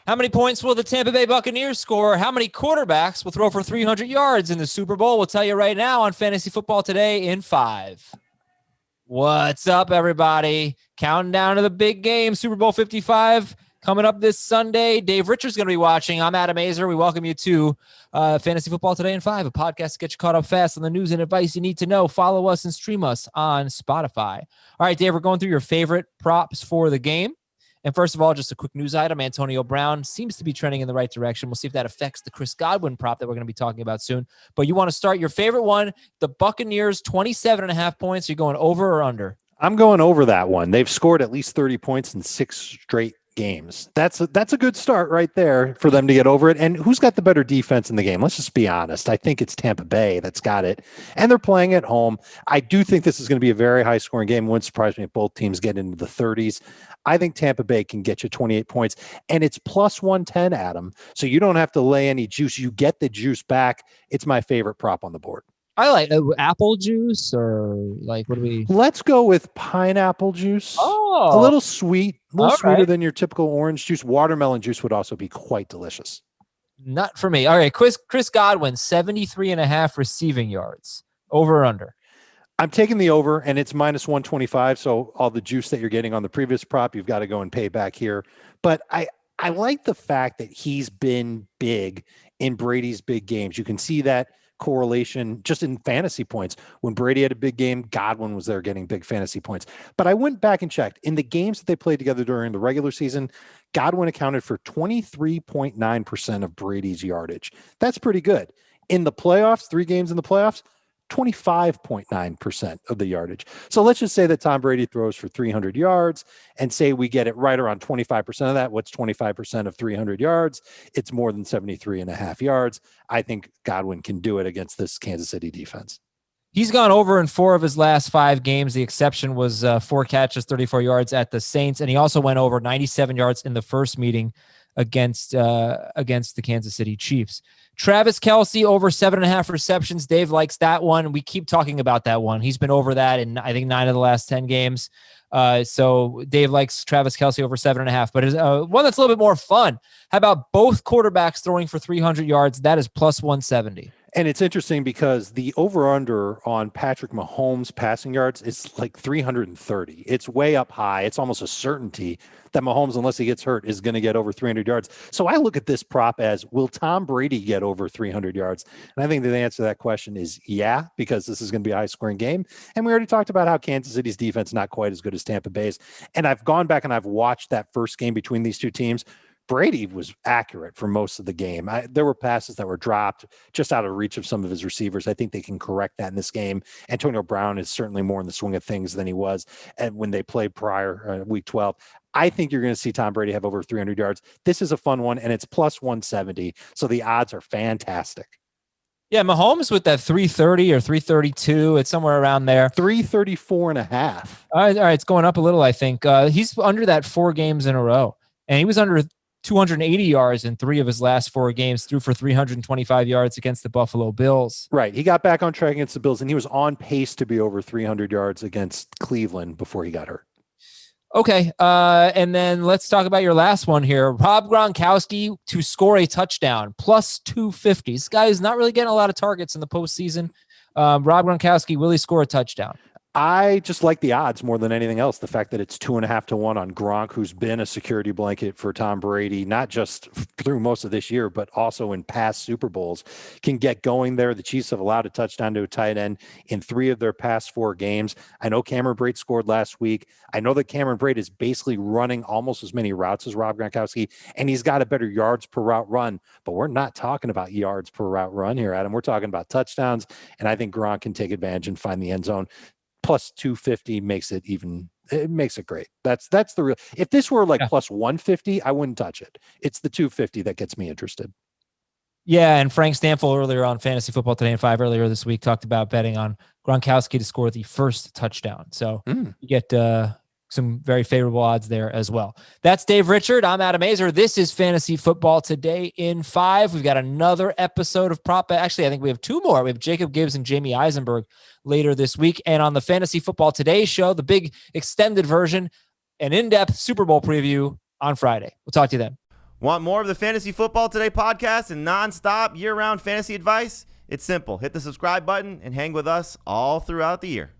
How many points will the Tampa Bay Buccaneers score? How many quarterbacks will throw for 300 yards in the Super Bowl? We'll tell you right now on Fantasy Football Today in 5. What's up, everybody? Counting down to the big game, Super Bowl 55, coming up this Sunday. Dave Richards going to be watching. I'm Adam Azer. We welcome you to Fantasy Football Today in 5, a podcast to get you caught up fast on the news and advice you need to know. Follow us and stream us on Spotify. All right, Dave, we're going through your favorite props for the game. And first of all, just a quick news item. Antonio Brown seems to be trending in the right direction. We'll see if that affects the Chris Godwin prop that we're going to be talking about soon. But you want to start your favorite one, the Buccaneers, 27.5 points. You're going over or under? I'm going over that one. They've scored at least 30 points in 6 straight games. That's a good start right there for them to get over it. And who's got the better defense in the game? Let's just be honest. I think it's Tampa Bay that's got it. And they're playing at home. I do think this is going to be a very high-scoring game. It wouldn't surprise me if both teams get into the 30s. I think Tampa Bay can get you 28 points. And it's plus 110, Adam. So you don't have to lay any juice. You get the juice back. It's my favorite prop on the board. I like apple juice, or like, what do we? Let's go with pineapple juice. Oh, a little sweet, a little sweeter right than your typical orange juice. Watermelon juice would also be quite delicious. Not for me. All right, Chris Godwin, 73.5 receiving yards. Over or under? I'm taking the over, and it's minus 125. So all the juice that you're getting on the previous prop, you've got to go and pay back here. But I like the fact that he's been big in Brady's big games. You can see that correlation just in fantasy points. When Brady had a big game, Godwin was there getting big fantasy points. But I went back and checked. In the games that they played together during the regular season, Godwin accounted for 23.9% of Brady's yardage. That's pretty good. In the playoffs, 3 games in the playoffs, 25.9% of the yardage. So let's just say that Tom Brady throws for 300 yards and say we get it right around 25% of that. What's 25% of 300 yards? It's more than 73.5 yards. I think Godwin can do it against this Kansas City defense. He's gone over in 4 of his last 5 games. The exception was 4 catches, 34 yards at the Saints. And he also went over 97 yards in the first meeting against the Kansas City Chiefs. Travis Kelce over 7.5 receptions. Dave likes that one. We keep talking about that one. He's been over that in, I think, 9 of the last 10 games. So Dave likes Travis Kelce over 7.5, but one that's a little bit more fun. How about both quarterbacks throwing for 300 yards? That is plus 170. And it's interesting because the over-under on Patrick Mahomes passing yards is like 330. It's way up high. It's almost a certainty that Mahomes, unless he gets hurt, is going to get over 300 yards. So I look at this prop as, will Tom Brady get over 300 yards? And I think that the answer to that question is yeah, because this is going to be a high-scoring game. And we already talked about how Kansas City's defense not quite as good as Tampa Bay's. And I've gone back and I've watched that first game between these two teams. Brady was accurate for most of the game. There were passes that were dropped just out of reach of some of his receivers. I think they can correct that in this game. Antonio Brown is certainly more in the swing of things than he was when they played prior week 12. I think you're going to see Tom Brady have over 300 yards. This is a fun one, and it's plus 170. So the odds are fantastic. Yeah, Mahomes with that 330 or 332. It's somewhere around there. 334.5. All right, it's going up a little, I think. He's under that 4 games in a row. And he was under 280 yards in 3 of his last 4 games, threw for 325 yards against the Buffalo Bills. Right. He got back on track against the Bills, and he was on pace to be over 300 yards against Cleveland before he got hurt. Okay. And then let's talk about your last one here. Rob Gronkowski to score a touchdown, plus 250. This guy is not really getting a lot of targets in the postseason. Rob Gronkowski, will he score a touchdown? I just like the odds more than anything else. The fact that it's 2.5 to 1 on Gronk, who's been a security blanket for Tom Brady, not just through most of this year, but also in past Super Bowls, can get going there. The Chiefs have allowed a touchdown to a tight end in 3 of their past 4 games. I know Cameron Brate scored last week. I know that Cameron Brate is basically running almost as many routes as Rob Gronkowski, and he's got a better yards per route run. But we're not talking about yards per route run here, Adam. We're talking about touchdowns, and I think Gronk can take advantage and find the end zone. Plus 250 makes it great. That's the real. If this were like plus 150, I wouldn't touch it. It's the 250 that gets me interested. Yeah, and Frank Stanfield earlier on Fantasy Football Today in 5 earlier this week talked about betting on Gronkowski to score the first touchdown. So you get some very favorable odds there as well. That's Dave Richard. I'm Adam Azer. This is Fantasy Football Today in 5. We've got another episode of Prop. Actually, I think we have 2 more. We have Jacob Gibbs and Jamie Eisenberg later this week. And on the Fantasy Football Today show, the big extended version, an in-depth Super Bowl preview on Friday. We'll talk to you then. Want more of the Fantasy Football Today podcast and nonstop year-round fantasy advice? It's simple. Hit the subscribe button and hang with us all throughout the year.